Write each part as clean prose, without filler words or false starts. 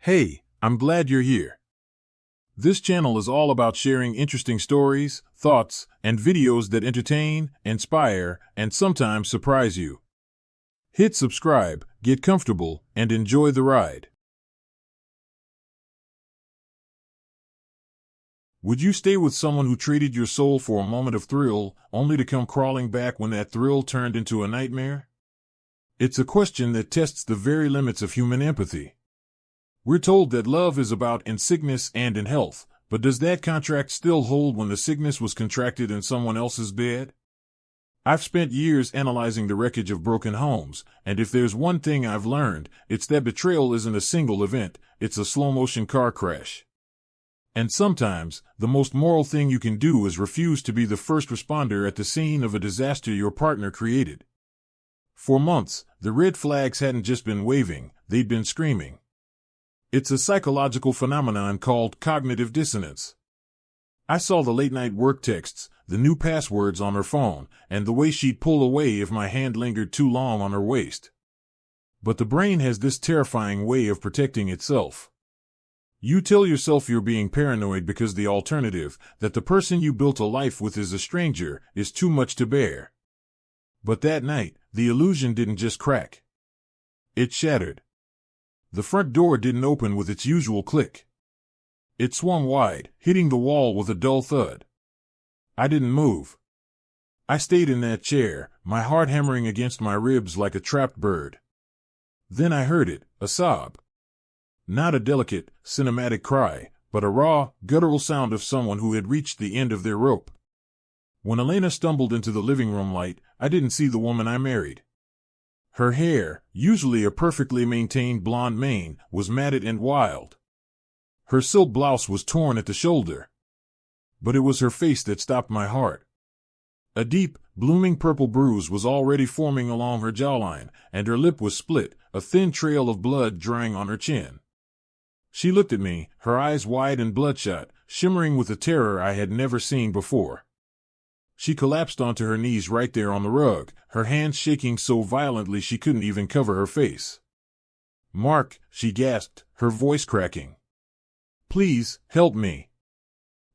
Hey, I'm glad you're here. This channel is all about sharing interesting stories, thoughts, and videos that entertain, inspire, and sometimes surprise you. Hit subscribe, get comfortable, and enjoy the ride. Would you stay with someone who traded your soul for a moment of thrill, only to come crawling back when that thrill turned into a nightmare? It's a question that tests the very limits of human empathy. We're told that love is about in sickness and in health, but does that contract still hold when the sickness was contracted in someone else's bed? I've spent years analyzing the wreckage of broken homes, and if there's one thing I've learned, it's that betrayal isn't a single event, it's a slow-motion car crash. And sometimes, the most moral thing you can do is refuse to be the first responder at the scene of a disaster your partner created. For months, the red flags hadn't just been waving, they'd been screaming. It's a psychological phenomenon called cognitive dissonance. I saw the late-night work texts, the new passwords on her phone, and the way she'd pull away if my hand lingered too long on her waist. But the brain has this terrifying way of protecting itself. You tell yourself you're being paranoid because the alternative, that the person you built a life with is a stranger, is too much to bear. But that night, the illusion didn't just crack. It shattered. The front door didn't open with its usual click. It swung wide, hitting the wall with a dull thud. I didn't move. I stayed in that chair, my heart hammering against my ribs like a trapped bird. Then I heard it, a sob. Not a delicate, cinematic cry, but a raw, guttural sound of someone who had reached the end of their rope. When Elena stumbled into the living room light, I didn't see the woman I married. Her hair, usually a perfectly maintained blonde mane, was matted and wild. Her silk blouse was torn at the shoulder. But it was her face that stopped my heart. A deep, blooming purple bruise was already forming along her jawline, and her lip was split, a thin trail of blood drying on her chin. She looked at me, her eyes wide and bloodshot, shimmering with a terror I had never seen before. She collapsed onto her knees right there on the rug, her hands shaking so violently she couldn't even cover her face. "Mark," she gasped, her voice cracking. "Please, help me.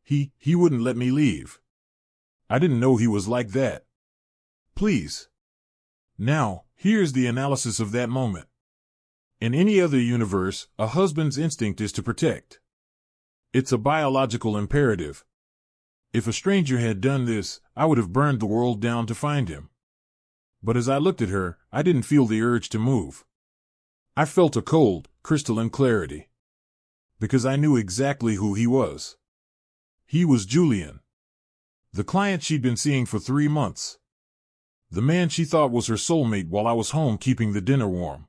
He wouldn't let me leave. I didn't know he was like that. Please." Now, here's the analysis of that moment. In any other universe, a husband's instinct is to protect. It's a biological imperative. If a stranger had done this, I would have burned the world down to find him. But as I looked at her, I didn't feel the urge to move. I felt a cold, crystalline clarity. Because I knew exactly who he was. He was Julian. The client she'd been seeing for 3 months. The man she thought was her soulmate while I was home keeping the dinner warm.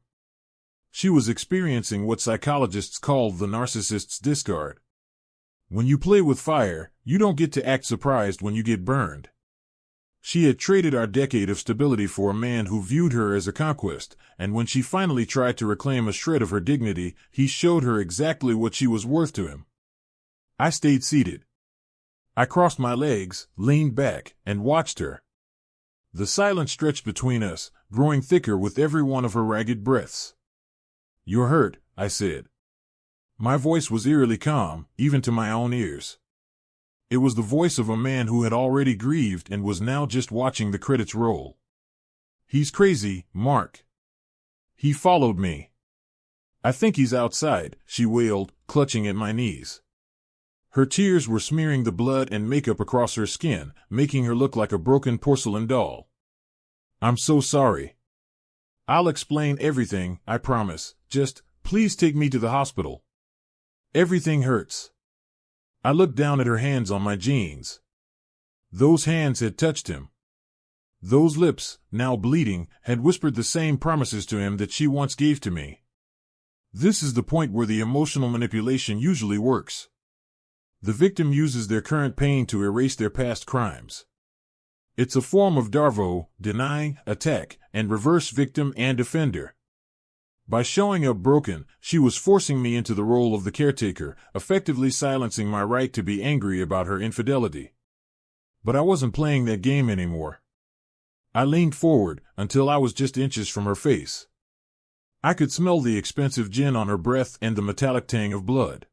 She was experiencing what psychologists call the narcissist's discard. When you play with fire, you don't get to act surprised when you get burned. She had traded our decade of stability for a man who viewed her as a conquest, and when she finally tried to reclaim a shred of her dignity, he showed her exactly what she was worth to him. I stayed seated. I crossed my legs, leaned back, and watched her. The silence stretched between us, growing thicker with every one of her ragged breaths. "You're hurt," I said. My voice was eerily calm, even to my own ears. It was the voice of a man who had already grieved and was now just watching the credits roll. "He's crazy, Mark. He followed me. I think he's outside," she wailed, clutching at my knees. Her tears were smearing the blood and makeup across her skin, making her look like a broken porcelain doll. "I'm so sorry. I'll explain everything, I promise. Just, please take me to the hospital. Everything hurts." I looked down at her hands on my jeans. Those hands had touched him. Those lips, now bleeding, had whispered the same promises to him that she once gave to me. This is the point where the emotional manipulation usually works. The victim uses their current pain to erase their past crimes. It's a form of Darvo, denying, attack, and reverse victim and offender. By showing up broken, she was forcing me into the role of the caretaker, effectively silencing my right to be angry about her infidelity. But I wasn't playing that game anymore. I leaned forward, until I was just inches from her face. I could smell the expensive gin on her breath and the metallic tang of blood.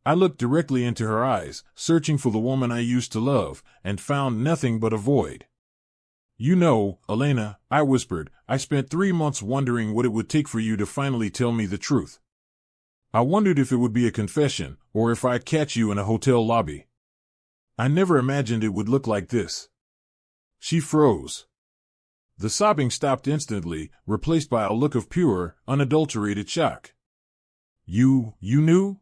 I looked directly into her eyes, searching for the woman I used to love, and found nothing but a void. You know, Elena, I whispered, I spent 3 months wondering what it would take for you to finally tell me the truth. I wondered if it would be a confession, or if I'd catch you in a hotel lobby. I never imagined it would look like this. She froze. The sobbing stopped instantly, replaced by a look of pure, unadulterated shock. You knew?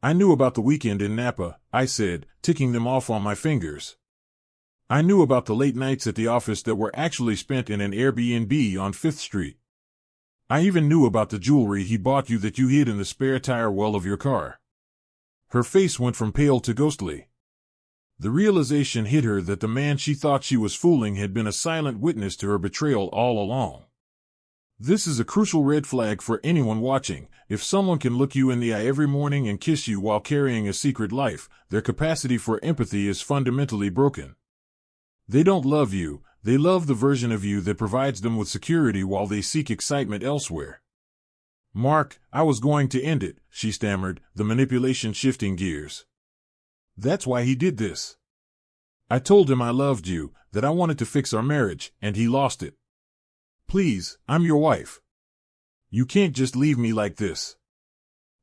I knew about the weekend in Napa, I said, ticking them off on my fingers. I knew about the late nights at the office that were actually spent in an Airbnb on 5th Street. I even knew about the jewelry he bought you that you hid in the spare tire well of your car. Her face went from pale to ghostly. The realization hit her that the man she thought she was fooling had been a silent witness to her betrayal all along. This is a crucial red flag for anyone watching. If someone can look you in the eye every morning and kiss you while carrying a secret life, their capacity for empathy is fundamentally broken. They don't love you, they love the version of you that provides them with security while they seek excitement elsewhere. Mark, I was going to end it, she stammered, the manipulation shifting gears. That's why he did this. I told him I loved you, that I wanted to fix our marriage, and he lost it. Please, I'm your wife. You can't just leave me like this.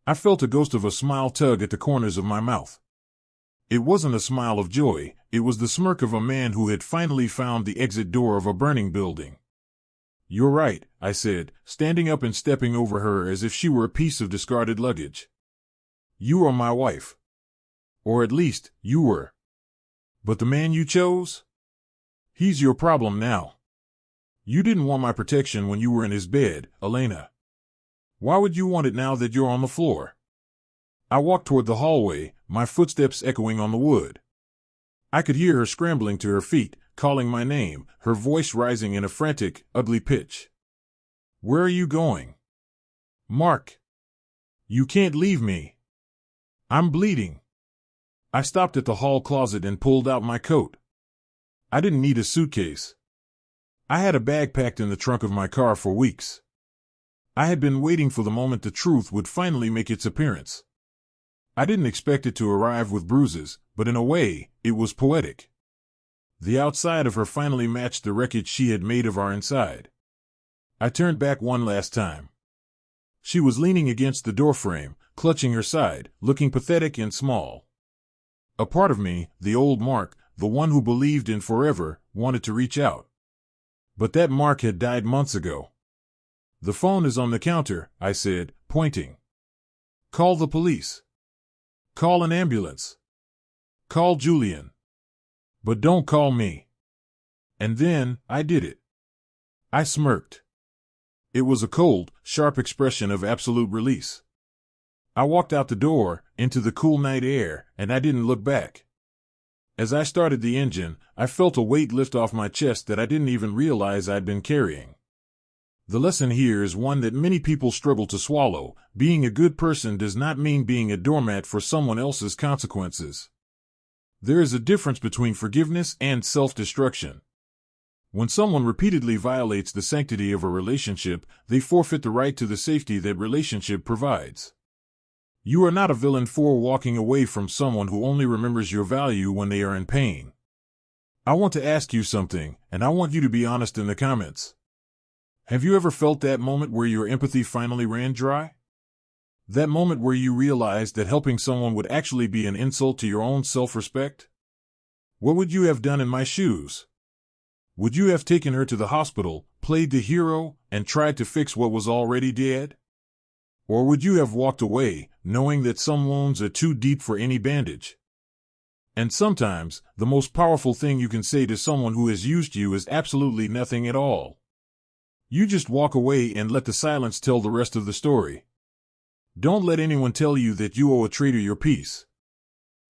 I felt a ghost of a smile tug at the corners of my mouth. It wasn't a smile of joy, it was the smirk of a man who had finally found the exit door of a burning building. You're right, I said, standing up and stepping over her as if she were a piece of discarded luggage. You are my wife. Or at least, you were. But the man you chose? He's your problem now. You didn't want my protection when you were in his bed, Elena. Why would you want it now that you're on the floor? I walked toward the hallway, my footsteps echoing on the wood. I could hear her scrambling to her feet, calling my name, her voice rising in a frantic, ugly pitch. Where are you going? Mark. You can't leave me. I'm bleeding. I stopped at the hall closet and pulled out my coat. I didn't need a suitcase. I had a bag packed in the trunk of my car for weeks. I had been waiting for the moment the truth would finally make its appearance. I didn't expect it to arrive with bruises, but in a way, it was poetic. The outside of her finally matched the wreckage she had made of our inside. I turned back one last time. She was leaning against the doorframe, clutching her side, looking pathetic and small. A part of me, the old Mark, the one who believed in forever, wanted to reach out. But that Mark had died months ago. The phone is on the counter, I said, pointing. Call the police. Call an ambulance. Call Julian. But don't call me. And then, I did it. I smirked. It was a cold, sharp expression of absolute release. I walked out the door, into the cool night air, and I didn't look back. As I started the engine, I felt a weight lift off my chest that I didn't even realize I'd been carrying. The lesson here is one that many people struggle to swallow. Being a good person does not mean being a doormat for someone else's consequences. There is a difference between forgiveness and self-destruction. When someone repeatedly violates the sanctity of a relationship, they forfeit the right to the safety that relationship provides. You are not a villain for walking away from someone who only remembers your value when they are in pain. I want to ask you something, and I want you to be honest in the comments. Have you ever felt that moment where your empathy finally ran dry? That moment where you realized that helping someone would actually be an insult to your own self-respect? What would you have done in my shoes? Would you have taken her to the hospital, played the hero, and tried to fix what was already dead? Or would you have walked away, knowing that some wounds are too deep for any bandage? And sometimes, the most powerful thing you can say to someone who has used you is absolutely nothing at all. You just walk away and let the silence tell the rest of the story. Don't let anyone tell you that you owe a traitor your peace.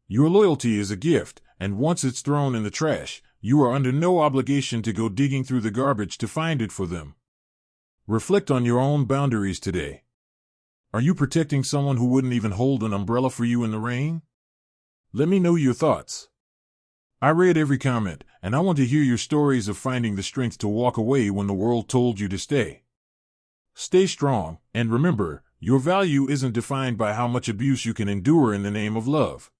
Your loyalty is a gift, and once it's thrown in the trash, you are under no obligation to go digging through the garbage to find it for them. Reflect on your own boundaries today. Are you protecting someone who wouldn't even hold an umbrella for you in the rain? Let me know your thoughts. I read every comment, and I want to hear your stories of finding the strength to walk away when the world told you to stay. Stay strong, and remember, your value isn't defined by how much abuse you can endure in the name of love.